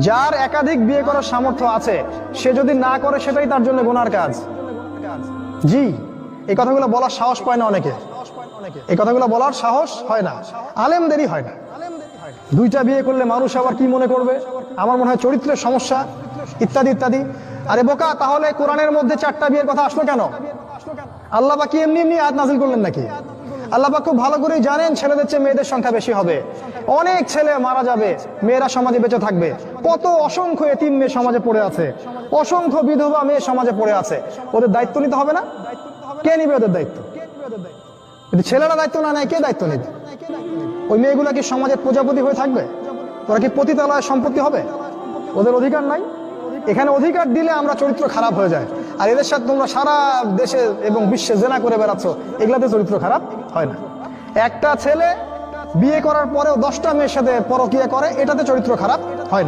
যার একাধিক বিয়ে করার সামর্থ্য আছে সে যদি না করে সেটাই তার জন্য গুনার কাজ। জি, এই কথাগুলো বলার সাহস পায় না অনেকে, এই কথাগুলো বলার সাহস হয় না, আলেমদেরই হয় না। দুইটা বিয়ে করলে মানুষ আবার কি মনে করবে, আমার মনে হয় চরিত্রের সমস্যা ইত্যাদি ইত্যাদি। আরে বোকা, তাহলে কোরআনের মধ্যে 4টা বিয়ের কথা আসলো কেন? আল্লাহ পাক কি এমনি এমনি আয়াত নাযিল করলেন নাকি? আল্লাহ পাক খুব ভালো করেই জানেন ছেলেদের চেয়ে মেয়েদের সংখ্যা বেশি হবে, অনেক ছেলে মারা যাবে, মেয়েরা সমাজে বেঁচে থাকবে। কত অসংখ্য এতিম মেয়ে সমাজে পড়ে আছে, অসংখ্য বিধবা মেয়ে সমাজে পড়ে আছে। ওদের দায়িত্ব নিতে হবে না? কে নিবে ওদের দায়িত্ব? যদি ছেলেরা দায়িত্ব না নেয় কে দায়িত্ব নেবে? ওই মেয়েগুলা কি সমাজের প্রজাপতি হয়ে থাকবে? ওরা কি পতিতালয় সম্পত্তি হবে? ওদের অধিকার নাই? এখানে অধিকার দিলে আমরা চরিত্র খারাপ হয়ে যায়। আর এদের সাথে তোমরা সারা দেশে এবং বিশ্বে জেনা করে বেড়াচ্ছ, এগুলাতে চরিত্র খারাপ হয় না। একটা ছেলে বিয়ে করার পরেও 10টা মেয়ের সাথে পরকীয়া করে, এটাতে চরিত্র খারাপ